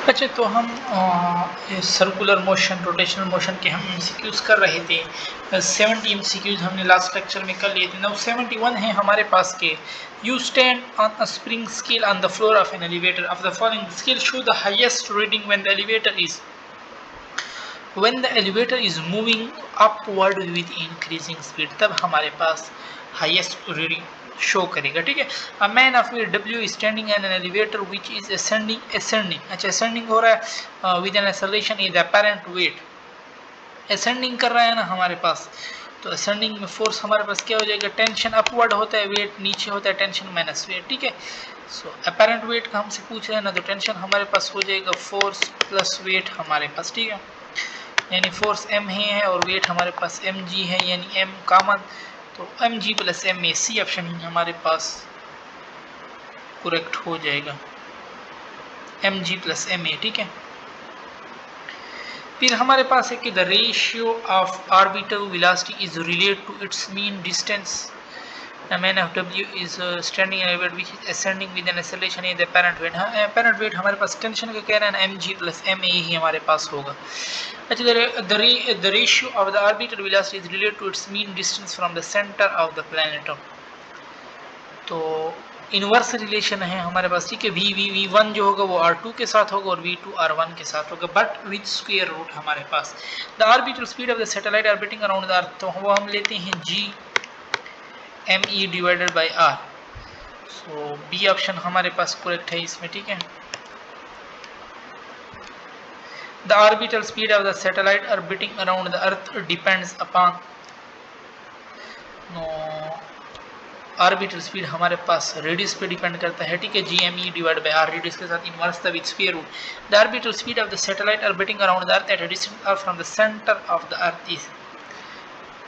अच्छा, तो हम सर्कुलर मोशन, रोटेशनल मोशन के हम एमसीक्यूज कर रहे थे। 70 एमसीक्यूज हमने लास्ट लेक्चर में कर लिए थे। नाउ 71 है हमारे पास के। You stand on a spring scale on the floor of an elevator of the following scale show the highest reading when the elevator is moving upward with increasing speed. तब हमारे पास हाईएस्ट रीडिंग शो करेगा। ठीक है। A man of weight W standing in an elevator which is ascending. अच्छा, ascending हो रहा है with an acceleration is apparent weight. Ascending कर रहा है ना हमारे पास, तो असेंडिंग में फोर्स हमारे पास क्या हो जाएगा, टेंशन अपवर्ड होता है, वेट नीचे होता है, टेंशन माइनस वेट। ठीक है। सो अपेरेंट वेट का हमसे पूछ रहे हैं ना, तो टेंशन हमारे पास हो जाएगा फोर्स प्लस वेट हमारे पास। ठीक है, यानी फोर्स एम है और वेट हमारे पास एम जी है, यानी एम कॉमन, तो M G plus M A, C option हमारे पास करेक्ट हो जाएगा, M G plus M A. ठीक है। फिर हमारे पास है कि the ratio of orbital velocity is related to its mean distance. A man of W is standing in a weight which is ascending with an acceleration in the apparent weight। हाँ, apparent weight हमारे पास tension का कह रहे हैं ना, mg plus ma ही हमारे पास होगा। अच्छा, the ratio of the orbital velocity is related to its mean distance from the center of the planet। तो इनवर्स रिलेशन है हमारे पास। ठीक है, v1 जो होगा वो r2 के साथ होगा और v2 r1 के साथ होगा, बट विद स्क्वायर रूट हमारे पास। The orbital speed of the satellite orbiting around the earth, तो वो हम लेते हैं g me divided by r। So B option हमारे पास करेक्ट है इसमें। ठीक है। The orbital speed of the satellite orbiting around the earth depends upon, orbital speed हमारे पास रेडियस पे डिपेंड करता है। ठीक है, G M E divide by R, radius के साथ इनवर्स था with square root. The orbital speed of the satellite orbiting around the earth at a distance R from the centre of the earth is.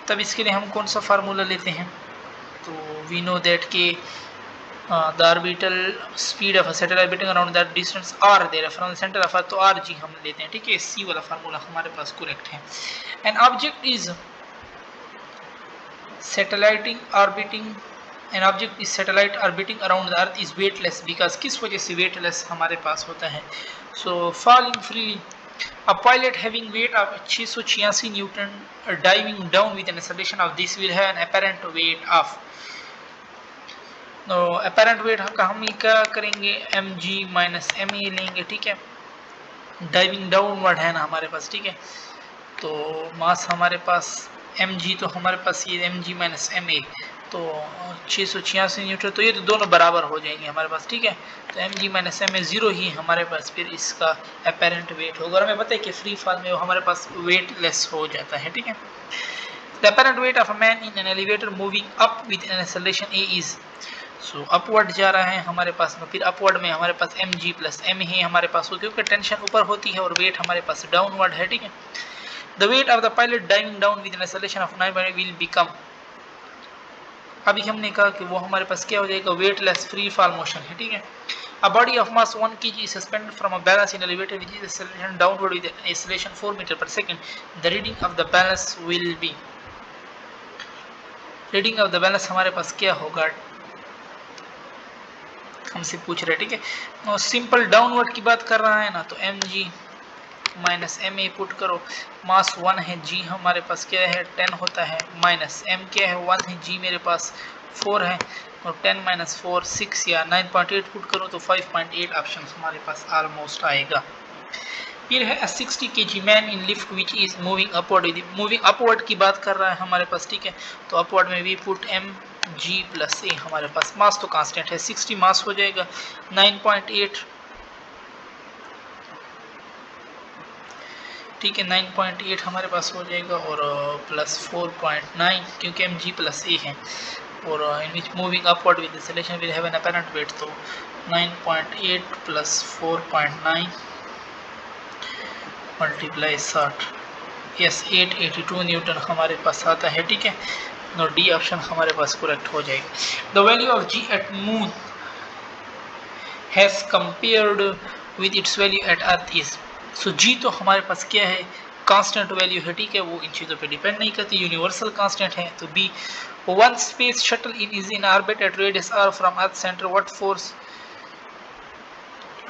तब इसके लिए हम कौन सा formula लेते हैं, तो वी नो दैट के the orbital speed of a satellite orbiting around that distance r there from the center of earth, तो r g हम लेते हैं। ठीक है, सी वाला फार्मूला हमारे पास करेक्ट है। An object is satelliting orbiting, an object is satellite orbiting around the earth is weightless because, किस वजह से वेटलेस हमारे पास होता है, so falling freely. A pilot having weight of 686 Newton diving down with an acceleration of this will have an apparent weight of, तो apparent weight का हम क्या करेंगे, M G minus M A लेंगे। ठीक है, डाइविंग डाउनवर्ड है ना हमारे पास। ठीक है, तो मास हमारे पास एम जी, तो हमारे पास ये M G minus M A, तो 686 न्यूटन, तो ये तो दोनों बराबर हो जाएंगे हमारे पास। ठीक है, तो M G minus M A zero ही हमारे पास फिर इसका अपेरेंट वेट होगा। और हमें पता है कि फ्री फॉल में हमारे पास वेट लेस हो जाता है। ठीक है, the apparent weight of a man in an elevator moving up with an acceleration A is, so upward जा रहा है हमारे पास में, फिर अपवर्ड में हमारे पास एम जी प्लस एम ही हमारे पास हो, क्योंकि टेंशन ऊपर होती है और वेट हमारे पास डाउनवर्ड है। ठीक है, the weight of the pilot diving down with an acceleration of 9 will become, अभी हमने कहा कि वो हमारे पास क्या हो जाएगा, वेटलेस फ्री फॉल मोशन है। ठीक है, a body of mass 1 kg is suspended from a balance in elevator which is acceleration downward with an acceleration 4 meter per second, the reading of the balance will be, reading of the balance हमारे पास क्या होगा, हमसे पूछ रहे। ठीक है, simple downward की बात कर रहा है ना, तो M G minus M A put करो, मास 1 है, जी हमारे पास क्या है 10 होता है, माइनस एम क्या है 1 है, जी मेरे पास 4 है, और 10 माइनस 4 6 या 9.8 पुट करो तो 5.8 ऑप्शन हमारे पास ऑलमोस्ट आएगा। फिर है 60 kg man in lift which is moving upward, moving upward की बात कर रहा है हमारे पास। ठीक है, तो अपवर्ड में we put M G plus A, हमारे पास मास तो कांस्टेंट है, 60 मास हो जाएगा, 9.8। ठीक है, 9.8 हमारे पास हो जाएगा और प्लस 4.9 क्योंकि एम जी प्लस ए है, और in which moving upward with acceleration will have an apparent weight, तो 9.8 प्लस 4.9 मल्टीप्लाई 60, यस 882 न्यूटन हमारे पास आता है। ठीक है, और डी ऑप्शन हमारे पास करेक्ट हो जाएगा। The value of G at moon has compared with its value at earth is, so G तो हमारे पास क्या है, कांस्टेंट वैल्यू है। ठीक है, वो इन चीज़ों पे डिपेंड नहीं करती, यूनिवर्सल कांस्टेंट है। तो B, one space shuttle in is in orbit at radius R from earth centre, what force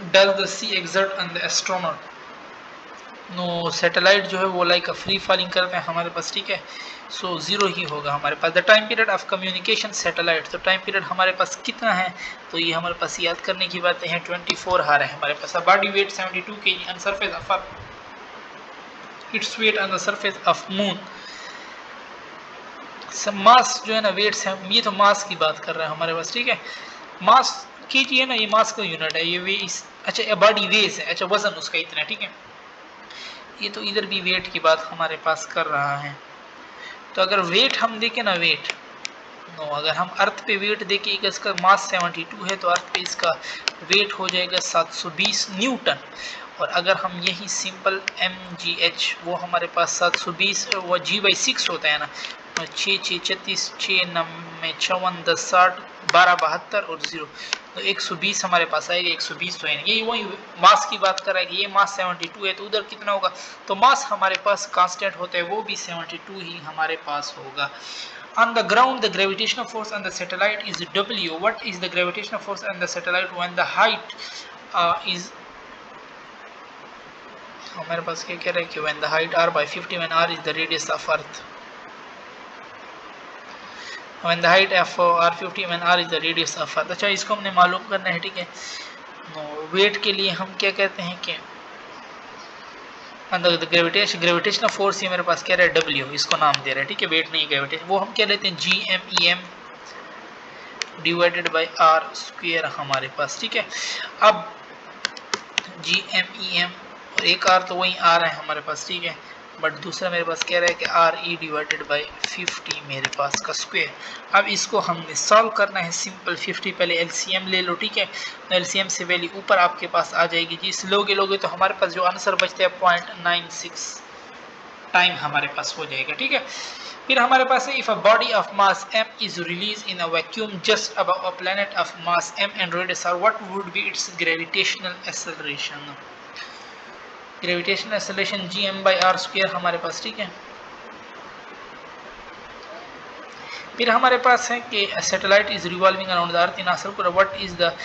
does the C exert on the astronaut. No, satellite जो है वो लाइक फ्री फॉलिंग करते हैं हमारे पास, ठीक है। सो जीरो ही होगा हमारे पास। The time period of communication satellite, तो टाइम पीरियड हमारे पास कितना है, तो ये हमारे पास याद करने की बातें हैं। 24 हार है हमारे पास। Body weight 72 kg on surface of earth, its weight on the surface of moon. Mass जो है ना, वेट्स है, ये तो मास की बात कर रहे हैं हमारे पास, ठीक है। मास केजी है ना, ये मास का यूनिट है। ये वे इस, अच्छा बॉडी वेट है, अच्छा वजन उसका इतना, ठीक है। ये तो इधर भी वेट की बात हमारे पास कर रहा है। तो अगर वेट हम देखें ना, वेट नो, अगर हम अर्थ पे वेट देखें, इसका मास 72 है, तो अर्थ पे इसका वेट हो जाएगा 720 न्यूटन। और अगर हम यही सिंपल mgh, वो हमारे पास 720, वो g/6 होता है ना, 6 6 36 6 9 54 10 60 12 72 और 0, तो 120 हमारे पास आएगा। 120 तो है, यही वही मास की बात कर रहा है कि ये मास 72 है, तो उधर कितना होगा, तो मास हमारे पास कांस्टेंट होता है, वो भी 72 ही हमारे पास होगा। On the ground, the gravitational force on the satellite is W. What is the gravitational force on the satellite when the height is, हमारे पास क्या कह रहा है कि when the height r by 50 when r is the radius of earth, when the height of r50 when r is the radius of earth। अच्छा, इसको हमने मालूम करना है, ठीक है। वेट के लिए हम क्या कहते हैं कि ग्रेविटेशनल फोर्स, ये मेरे पास कह रहा है W, इसको नाम दे रहा है, ठीक है। वेट नहीं ग्रेविटेशन, वो हम क्या लेते हैं GMEM divided by R square हमारे पास, ठीक है। अब GMEM और एक आर तो वही आर है हमारे पास, ठीक है, बट दूसरा मेरे पास कह रहा है कि RE डिवाइडेड बाई 50 मेरे पास का स्क्वेयर। अब इसको हमने सॉल्व करना है सिंपल। 50 पहले LCM ले लो, ठीक है। तो LCM से वैल्यू ऊपर आपके पास आ जाएगी जी। इस लोगे तो हमारे पास जो आंसर बचता है 0.96 टाइम हमारे पास हो जाएगा, ठीक है। फिर हमारे पास है if a body of mass m is release in a vacuum just above a planet of mass m and radius r, what would be it's gravitational acceleration. Gravitational acceleration gm/r² हमारे पास, ठीक है। फिर हमारे पास है कि satellite is revolving around the earth in a circle, what is the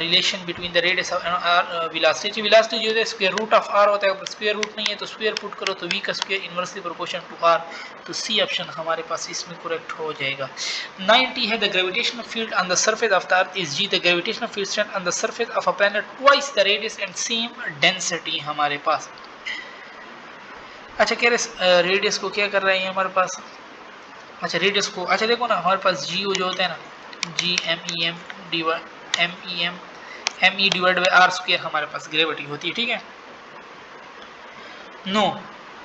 relation between the radius of velocity. Velocity जो है स्क्वायर रूट ऑफ r होता है, अगर स्क्वायर रूट नहीं है तो स्क्वायर पुट करो तो v का square inversely proportional to r, तो सी ऑप्शन हमारे पास इसमें करेक्ट हो जाएगा। 90 है the gravitational field on the surface of the earth is g, the gravitational field strength on the surface of a planet twice the radius and same density हमारे पास। अच्छा, कह रहे रेडियस को क्या कर रहे हैं हमारे पास, अच्छा रेडियस को, अच्छा देखो ना हमारे पास जी जो होता है ना, GMEM ME divide by R square हमारे पास ग्रेविटी होती है, ठीक है। नो,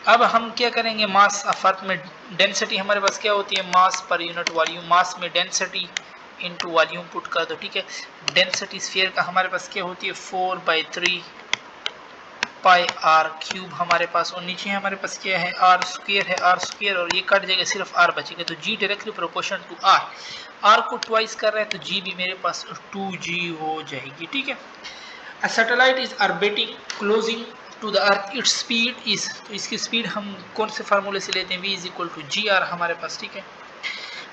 अब हम क्या करेंगे, मास ऑफ अर्थ में डेंसिटी हमारे पास क्या होती है, मास पर यूनिट वॉल्यूम। मास में डेंसिटी इनटू वॉल्यूम पुट कर दो, ठीक है। डेंसिटी स्फीयर का हमारे पास क्या होती है 4/3 पाई आर क्यूब हमारे पास, और नीचे हमारे पास क्या है आर स्क्वायर है, आर स्क्वायर, और ये कट जाएगा सिर्फ आर बचेगा, तो G directly proportional to R. R को ट्वाइस कर रहा है तो जी भी मेरे पास 2g हो जाएगी, ठीक है। A satellite is orbiting closing to the earth, its speed is, तो इसकी स्पीड हम कौन से फार्मूले से लेते हैं, v is equal to GR हमारे पास, ठीक है।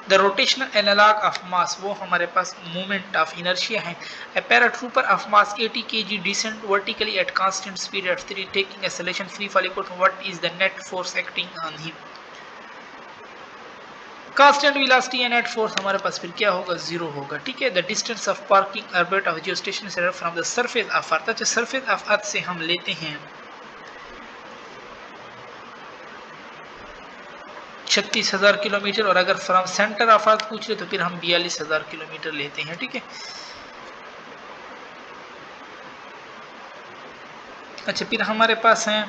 The rotational analog of mass, वो हमारे पास मोमेंट ऑफ इनर्शिया है। A paratrooper of mass 80 kg descend vertically at constant speed at 3 taking acceleration free fall equal to what is the net force acting on him। Constant velocity या net force हमारे पास फिर क्या होगा, 0 होगा, ठीक है। The distance of parking orbit of geostationary from the surface of अर्थ, अच्छा सरफेस ऑफ अर्थ से हम लेते हैं 36,000 किलोमीटर, और अगर फ्रॉम सेंटर ऑफ अर्थ पूछ ले तो फिर हम 42,000 किलोमीटर लेते हैं, ठीक है। अच्छा, फिर हमारे पास है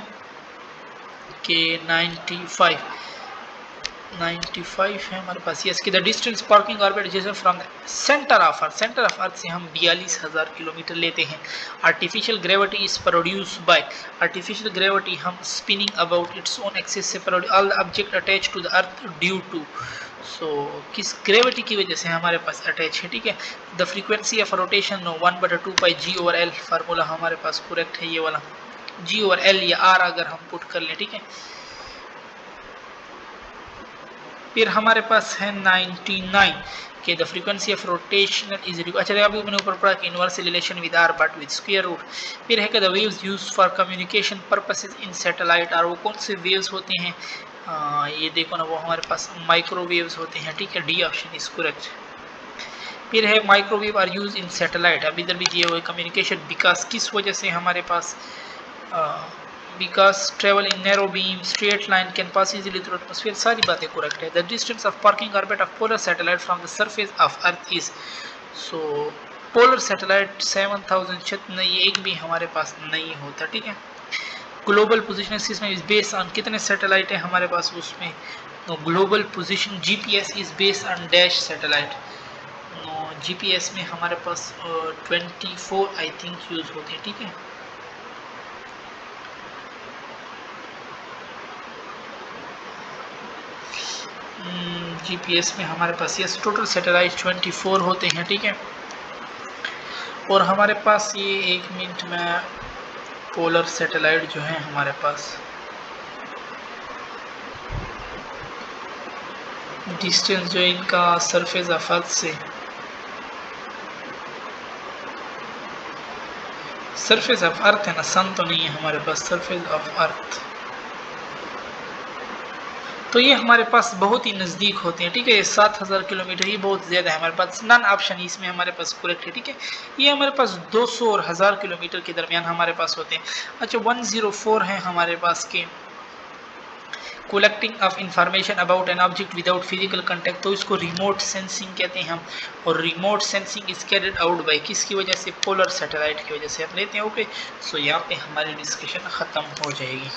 कि 95 है हमारे पास, यस कि द डिस्टेंस पार्किंग ऑर्बिट जैसे फ्रॉम सेंटर ऑफ अर्थ से हम 42,000 किलोमीटर लेते हैं। Artificial gravity is produce by, artificial gravity हम spinning about its own axis से produce all the object attach to the earth due to, so किस gravity की वजह से हमारे पास अटैच है, ठीक है। The frequency of rotation 1/2 pi G/L, formula हमारे पास करेक्ट है ये वाला, G/L या R अगर हम पुट कर लें, ठीक है। फिर हमारे पास है 99 कि the frequency of rotational is, अच्छा अभी मैंने ऊपर पढ़ा कि inverse relation with R but with square root. फिर है कि the waves used for communication purposes in satellite are, वो कौन से वेव्स होते हैं, ये देखो ना, वो हमारे पास माइक्रोवेव्स होते हैं, ठीक है, डी ऑप्शन इज करेक्ट। फिर है microwave are use in satellite, अब इधर भी दिए हुए कम्युनिकेशन, बिकॉज किस वजह से हमारे पास, because travel in narrow beam straight line can pass easily through atmosphere, सारी बातें करेक्ट है। The distance of parking orbit of polar satellite from the surface of earth is, so polar satellite 7000 नहीं, एक भी हमारे पास नहीं होता, ठीक है। Global positioning system is based on, कितने सैटेलाइट है हमारे पास उसमें, तो global position GPS is based on dash satellite, GPS में हमारे पास 24 आई थिंक यूज होते हैं, ठीक है। जीपीएस में हमारे पास ये टोटल सैटेलाइट 24 होते हैं, ठीक है। और हमारे पास ये 1 मिनट में पोलर सैटेलाइट जो है हमारे पास, डिस्टेंस जो है इनका सरफेस ऑफ अर्थ से, सरफेस ऑफ अर्थ है ना, सन तो नहीं है हमारे पास, सरफेस ऑफ अर्थ, तो ये हमारे पास बहुत ही नज़दीक होते हैं, ठीक है। 7000 किलोमीटर, ये बहुत ज़्यादा है हमारे पास, नन ऑप्शन इसमें हमारे पास करेक्ट है, ठीक है। ये हमारे पास 200 और 1000 किलोमीटर के दरमियान हमारे पास होते हैं। अच्छा 104 है हमारे पास के collecting of information about an object without physical contact, तो इसको रिमोट सेंसिंग कहते हैं हम, और remote sensing is carried out by, किसकी वजह से, पोलर सैटेलाइट की वजह से। आप लेते हैं ओके, सो यहाँ पे हमारी डिस्कशन ख़त्म हो जाएगी।